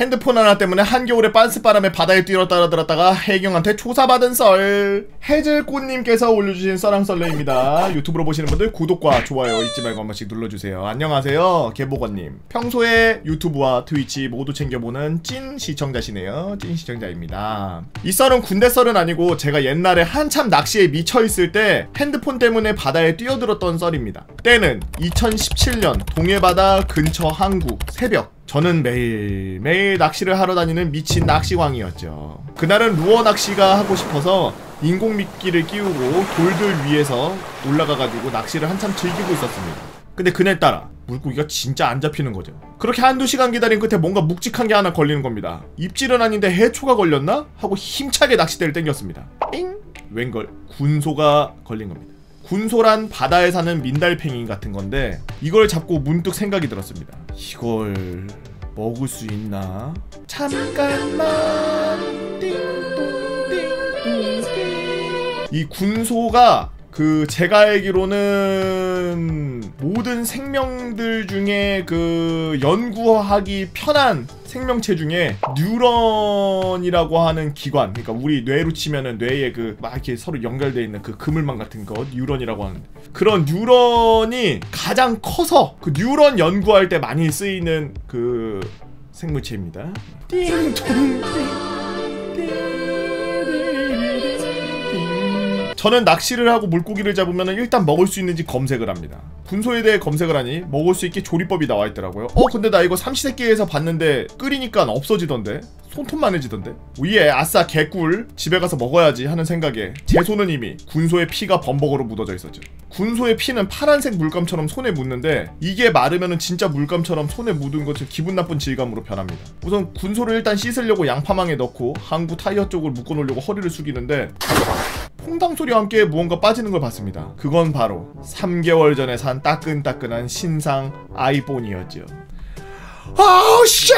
핸드폰 하나 때문에 한겨울에 빤스바람에 바다에 뛰어 따라들었다가 혜경한테 조사받은 썰. 해질꽃님께서 올려주신 썰랑썰레입니다. 유튜브로 보시는 분들 구독과 좋아요 잊지 말고 한 번씩 눌러주세요. 안녕하세요, 개보건님. 평소에 유튜브와 트위치 모두 챙겨보는 찐 시청자시네요. 찐 시청자입니다. 이 썰은 군대 썰은 아니고 제가 옛날에 한참 낚시에 미쳐있을 때 핸드폰 때문에 바다에 뛰어들었던 썰입니다. 때는 2017년 동해바다 근처 항구 새벽. 저는 매일매일 낚시를 하러 다니는 미친 낚시광이었죠. 그날은 루어 낚시가 하고 싶어서 인공미끼를 끼우고 돌들 위에서 올라가가지고 낚시를 한참 즐기고 있었습니다. 근데 그날따라 물고기가 진짜 안 잡히는 거죠. 그렇게 한두 시간 기다린 끝에 뭔가 묵직한 게 하나 걸리는 겁니다. 입질은 아닌데 해초가 걸렸나? 하고 힘차게 낚싯대를 당겼습니다. 띵! 웬걸 군소가 걸린 겁니다. 군소란 바다에 사는 민달팽이 같은 건데 이걸 잡고 문득 생각이 들었습니다. 이걸 먹을 수 있나? 잠깐만. 띵동띵동띵. 이 군소가 제가 알기로는 모든 생명들 중에 연구하기 편한 생명체 중에 뉴런이라고 하는 기관, 그러니까 우리 뇌로 치면은 뇌에 막 이렇게 서로 연결되어 있는 그물망 같은 거 뉴런이라고 하는데, 그런 뉴런이 가장 커서 뉴런 연구할 때 많이 쓰이는 생물체입니다. 띵동띵. 저는 낚시를 하고 물고기를 잡으면 일단 먹을 수 있는지 검색을 합니다. 군소에 대해 검색을 하니 먹을 수 있게 조리법이 나와있더라고요. 근데 나 이거 삼시세끼에서 봤는데 끓이니까 없어지던데? 손톱만해지던데? 오예, 아싸 개꿀, 집에 가서 먹어야지 하는 생각에 제 손은 이미 군소의 피가 범벅으로 묻어져 있었죠. 군소의 피는 파란색 물감처럼 손에 묻는데 이게 마르면은 진짜 물감처럼 손에 묻은 것처럼 기분 나쁜 질감으로 변합니다. 우선 군소를 일단 씻으려고 양파망에 넣고 항구 타이어 쪽을 묶어놓으려고 허리를 숙이는데 퐁당 소리와 함께 무언가 빠지는 걸 봤습니다. 그건 바로 3개월 전에 산 따끈따끈한 신상 아이폰이었죠. 아우 쉣!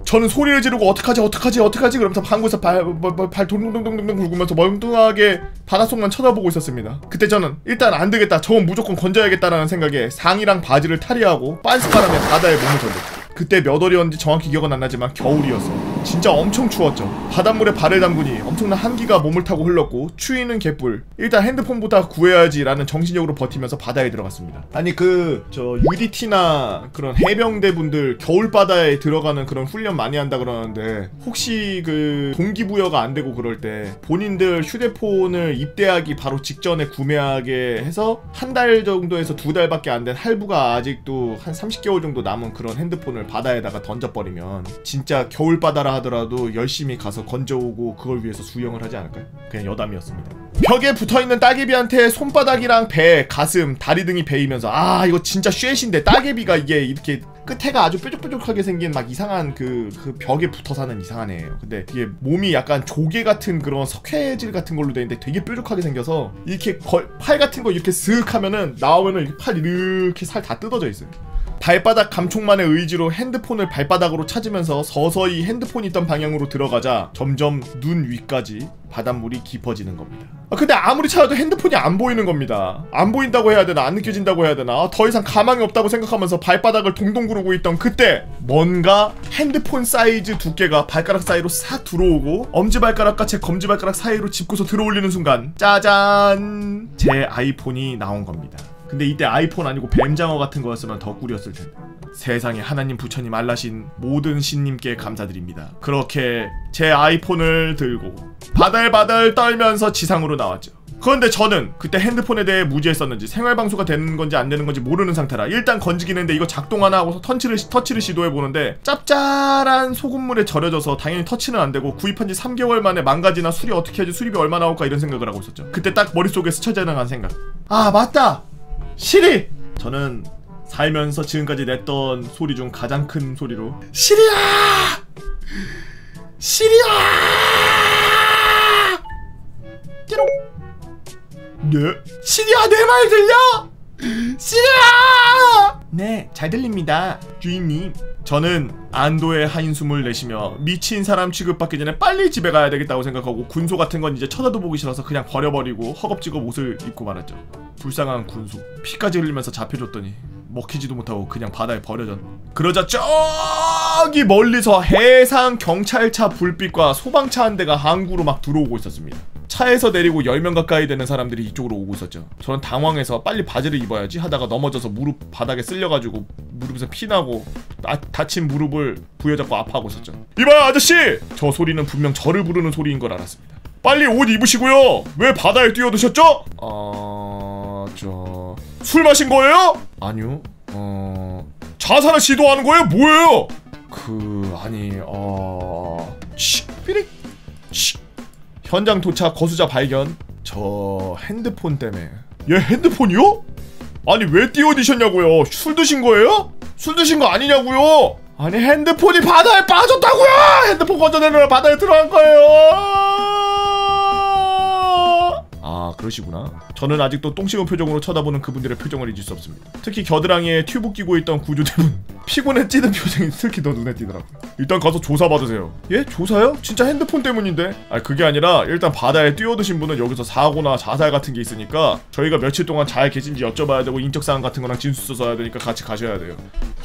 저는 소리를 지르고 어떡하지 그러면서 항구에서 발 동동동동동 굴구면서 멀뚱하게 바닷속만 쳐다보고 있었습니다. 그때 저는 일단 안되겠다, 저건 무조건 건져야겠다라는 생각에 상의랑 바지를 탈의하고 빤스바람에 바다에 몸을 던졌죠. 그때 몇 월이었는지 정확히 기억은 안 나지만 겨울이었어. 진짜 엄청 추웠죠. 바닷물에 발을 담그니 엄청난 한기가 몸을 타고 흘렀고 추위는 개뿔. 일단 핸드폰보다 구해야지 라는 정신력으로 버티면서 바다에 들어갔습니다. 아니 UDT나 그런 해병대 분들 겨울바다에 들어가는 그런 훈련 많이 한다 그러는데, 혹시 동기부여가 안 되고 그럴 때 본인들 휴대폰을 입대하기 바로 직전에 구매하게 해서 한 달 정도에서 2달밖에 안 된 할부가 아직도 한 30개월 정도 남은 그런 핸드폰을 바다에다가 던져버리면 진짜 겨울바다라 하더라도 열심히 가서 건져오고 그걸 위해서 수영을 하지 않을까요? 그냥 여담이었습니다. 벽에 붙어있는 따개비한테 손바닥이랑 배, 가슴, 다리 등이 베이면서 이거 진짜 쉣인데 따개비가 이게 이렇게 끝에가 아주 뾰족뾰족하게 생긴 막 이상한 벽에 붙어 사는 이상한 애예요. 근데 이게 몸이 약간 조개 같은 그런 석회질 같은 걸로 돼 있는데 되게 뾰족하게 생겨서 이렇게 팔 같은 거 이렇게 슥 하면은 나오면은 이렇게 팔 이렇게 살 다 뜯어져 있어요. 발바닥 감촉만의 의지로 핸드폰을 발바닥으로 찾으면서 서서히 핸드폰이 있던 방향으로 들어가자 점점 눈 위까지 바닷물이 깊어지는 겁니다. 근데 아무리 찾아도 핸드폰이 안 보이는 겁니다. 안 보인다고 해야 되나 안 느껴진다고 해야 되나 더 이상 가망이 없다고 생각하면서 발바닥을 동동 구르고 있던 그때 뭔가 핸드폰 사이즈 두께가 발가락 사이로 싹 들어오고 엄지발가락과 제 검지발가락 사이로 짚고서 들어올리는 순간 짜잔! 제 아이폰이 나온 겁니다. 근데 이때 아이폰 아니고 뱀장어 같은 거였으면 더 꿀이었을 텐데. 세상에 하나님 부처님 알라신 모든 신님께 감사드립니다. 그렇게 제 아이폰을 들고 바들바들 떨면서 지상으로 나왔죠. 그런데 저는 그때 핸드폰에 대해 무지했었는지 생활방수가 되는 건지 안 되는 건지 모르는 상태라 일단 건지긴 했는데 이거 작동하나 하고서 터치를 시도해보는데 짭짤한 소금물에 절여져서 당연히 터치는 안 되고 구입한 지 3개월 만에 망가지나 수리 어떻게 하지, 수리비 얼마 나올까 이런 생각을 하고 있었죠. 그때 딱 머릿속에 스쳐 지나간 생각, 맞다! 시리! 저는 살면서 지금까지 냈던 소리 중 가장 큰 소리로 시리야! 시리야! 띠롱! 네? 시리야, 내 말 들려? 시리야! 네, 잘 들립니다, 주인님. 저는 안도의 한숨을 내쉬며 미친 사람 취급받기 전에 빨리 집에 가야 되겠다고 생각하고 군소 같은 건 이제 쳐다도 보기 싫어서 그냥 버려버리고 허겁지겁 옷을 입고 말았죠. 불쌍한 군소. 피까지 흘리면서 잡혀줬더니 먹히지도 못하고 그냥 바다에 버려졌. 그러자 저기 멀리서 해상 경찰차 불빛과 소방차 한 대가 항구로 막 들어오고 있었습니다. 차에서 내리고 10명 가까이 되는 사람들이 이쪽으로 오고 있었죠. 저는 당황해서 빨리 바지를 입어야지 하다가 넘어져서 무릎 바닥에 쓸려가지고 무릎에서 피나고 다친 무릎을 부여잡고 아파하고 있었죠. 이봐요 아저씨! 저 소리는 분명 저를 부르는 소리인 걸 알았습니다. 빨리 옷 입으시고요. 왜 바다에 뛰어드셨죠? 술 마신 거예요? 아니요. 자살을 시도하는 거예요? 뭐예요? 삐릭. 현장 도착, 거수자 발견. 저 핸드폰 때문에. 얘 핸드폰이요? 아니 왜 뛰어드셨냐고요? 술 드신 거예요? 술 드신 거 아니냐고요? 아니 핸드폰이 바다에 빠졌다고요! 핸드폰 건져내느라 바다에 들어간 거예요. 아 그러시구나. 저는 아직도 똥심은 표정으로 쳐다보는 그분들의 표정을 잊을 수 없습니다. 특히 겨드랑이에 튜브 끼고 있던 구조대분 피곤해 찌든 표정이 특히 더 눈에 띄더라고요. 일단 가서 조사받으세요. 예? 조사요? 진짜 핸드폰 때문인데? 아니 그게 아니라 일단 바다에 뛰어드신 분은 여기서 사고나 자살 같은 게 있으니까 저희가 며칠 동안 잘 계신지 여쭤봐야 되고 인적사항 같은 거랑 진술서 써야 되니까 같이 가셔야 돼요.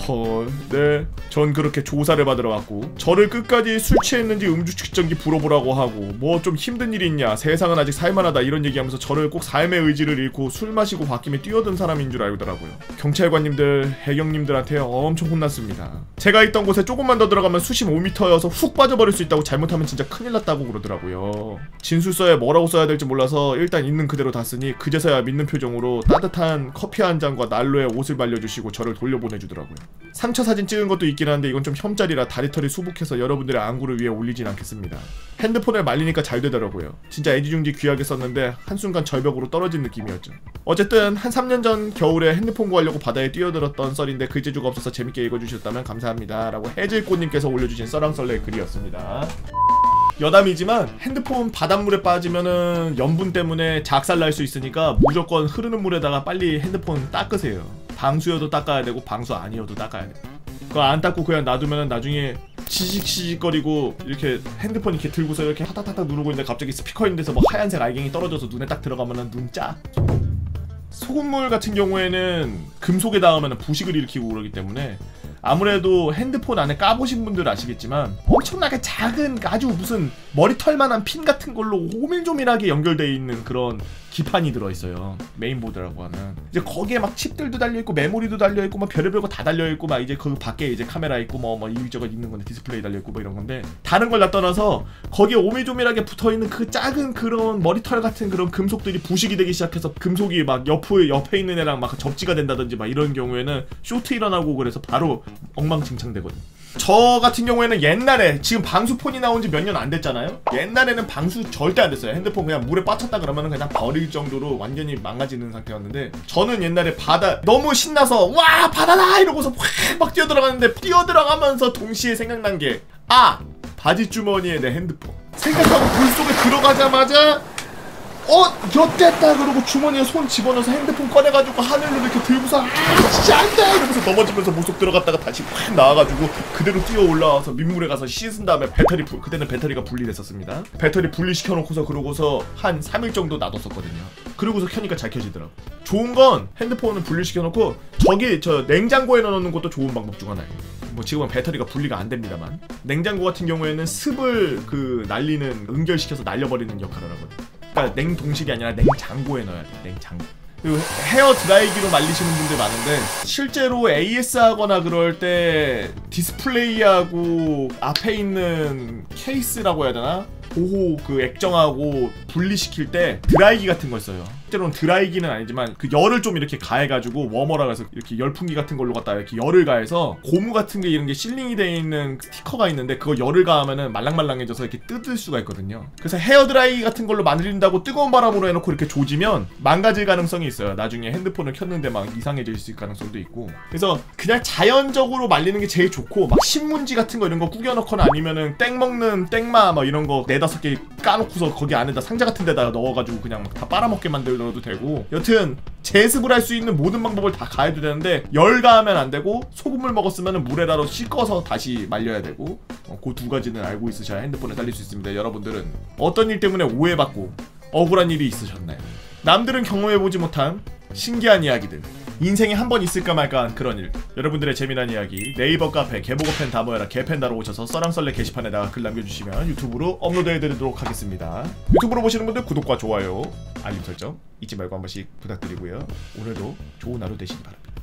헐... 네... 전 그렇게 조사를 받으러 갔고 저를 끝까지 술 취했는지 음주 측정기 불어보라고 하고 뭐 좀 힘든 일이 있냐, 세상은 아직 살만하다 이런 얘기하면서 저를 꼭 삶의 의지를 잃고 술 마시고 홧김에 뛰어든 사람인 줄 알더라고요. 경찰관님들, 해경님들한테 엄청 혼났습니다. 제가 있던 곳에 조금만 더 들어가면 수심 5m여서 훅 빠져버릴 수 있다고, 잘못하면 진짜 큰일 났다고 그러더라고요. 진술서에 뭐라고 써야 될지 몰라서 일단 있는 그대로 다 쓰니 그제서야 믿는 표정으로 따뜻한 커피 한 잔과 난로에 옷을 말려주시고 저를 돌려보내주더라고요. 상처 사진 찍은 것도 있긴 한데 이건 좀 혐짤이라 다리털이 수북해서 여러분들의 안구를 위해 올리진 않겠습니다. 핸드폰을 말리니까 잘 되더라고요. 진짜 애지중지 귀하게 썼는데 한순간 절벽으로 떨어진 느낌이었죠. 어쨌든 한 3년 전 겨울에 핸드폰 구하려고 바다에 뛰어들었던 썰인데 글 재주가 없어서 재밌게 읽어주셨다면 감사합니다 라고 해질꽃님께서 올려주신 썰랑썰레의 글이었습니다. 여담이지만 핸드폰 바닷물에 빠지면은 염분 때문에 작살날 수 있으니까 무조건 흐르는 물에다가 빨리 핸드폰 닦으세요. 방수여도 닦아야 되고 방수 아니어도 닦아야 돼요. 그거 안 닦고 그냥 놔두면은 나중에 시식거리고 이렇게 핸드폰 이렇게 들고서 이렇게 타닥타닥 누르고 있는데 갑자기 스피커 있는 데서 뭐 하얀색 알갱이 떨어져서 눈에 딱 들어가면은 눈 짜. 소금물 같은 경우에는 금속에 닿으면 부식을 일으키고 그러기 때문에 아무래도 핸드폰 안에 까보신 분들 아시겠지만 엄청나게 작은 아주 무슨 머리털만한 핀 같은 걸로 오밀조밀하게 연결되어 있는 그런 기판이 들어있어요. 메인보드라고 하는. 이제 거기에 막 칩들도 달려있고 메모리도 달려있고 막 별의별 거 다 달려있고 막 이제 그 밖에 이제 카메라 있고 뭐 이것저것 있는 건데 디스플레이 달려있고 뭐 이런 건데 다른 걸 다 떠나서 거기에 오밀조밀하게 붙어있는 그 작은 그런 머리털 같은 그런 금속들이 부식이 되기 시작해서 금속이 막 옆에 있는 애랑 막 접지가 된다든지 막 이런 경우에는 쇼트 일어나고 그래서 바로 엉망진창 되거든. 저 같은 경우에는 옛날에 지금 방수폰이 나온 지 몇 년 안 됐잖아요. 옛날에는 방수 절대 안 됐어요. 핸드폰 그냥 물에 빠졌다 그러면은 그냥 버릴 정도로 완전히 망가지는 상태였는데 저는 옛날에 바다 너무 신나서 와 바다다 이러고서 확 막 뛰어들어갔는데 뛰어들어가면서 동시에 생각난 게 바지 주머니에 내 핸드폰 생각하고 물속에 들어가자마자 엿됐다 그러고 주머니에 손 집어넣어서 핸드폰 꺼내가지고 하늘로 이렇게 들고서 진짜 안돼 이러면서 넘어지면서 물속 들어갔다가 다시 확 나와가지고 그대로 뛰어 올라와서 민물에 가서 씻은 다음에 그때는 배터리가 분리됐었습니다. 배터리 분리시켜놓고서 그러고서 한 3일 정도 놔뒀었거든요. 그러고서 켜니까 잘 켜지더라고. 좋은 건 핸드폰을 분리시켜놓고 저 냉장고에 넣어놓는 것도 좋은 방법 중 하나예요. 뭐 지금은 배터리가 분리가 안 됩니다만 냉장고 같은 경우에는 습을 날리는 응결시켜서 날려버리는 역할을 하거든요. 그러니까 냉동식이 아니라 냉장고에 넣어야 돼. 냉장고. 그리고 헤어 드라이기로 말리시는 분들 많은데 실제로 AS 하거나 그럴 때 디스플레이하고 앞에 있는 케이스라고 해야 되나? 보호 액정하고 분리시킬 때 드라이기 같은 걸 써요. 실제로는 드라이기는 아니지만 그 열을 좀 이렇게 가해가지고 워머라고 해서 이렇게 열풍기 같은 걸로 갖다 이렇게 열을 가해서 고무 같은 게 이런 게 실링이 되어 있는 스티커가 있는데 그거 열을 가하면은 말랑말랑해져서 이렇게 뜯을 수가 있거든요. 그래서 헤어 드라이기 같은 걸로 말린다고 뜨거운 바람으로 해놓고 이렇게 조지면 망가질 가능성이 있어요. 나중에 핸드폰을 켰는데 막 이상해질 수 있을 가능성도 있고. 그래서 그냥 자연적으로 말리는 게 제일 좋고 막 신문지 같은 거 이런 거 구겨놓거나 아니면은 땡 먹는 땡마 막 이런 거 4-5개 까놓고서 거기 안에다 상자 같은 데다 넣어가지고 그냥 다 빨아먹게 만들어도 되고 여튼 제습을 할 수 있는 모든 방법을 다 가해도 되는데 열 가하면 안 되고 소금물 먹었으면 물에다로 씻어서 다시 말려야 되고 그 두 가지는 알고 있으셔야 핸드폰에 달릴 수 있습니다. 여러분들은 어떤 일 때문에 오해받고 억울한 일이 있으셨나요? 남들은 경험해보지 못한 신기한 이야기들 인생에 한 번 있을까 말까 한 그런 일. 여러분들의 재미난 이야기 네이버 카페 개보고팬 다 모여라 개팬다로 오셔서 썰랑썰레 게시판에다가 글 남겨주시면 유튜브로 업로드해드리도록 하겠습니다. 유튜브로 보시는 분들 구독과 좋아요 알림 설정 잊지 말고 한 번씩 부탁드리고요. 오늘도 좋은 하루 되시기 바랍니다.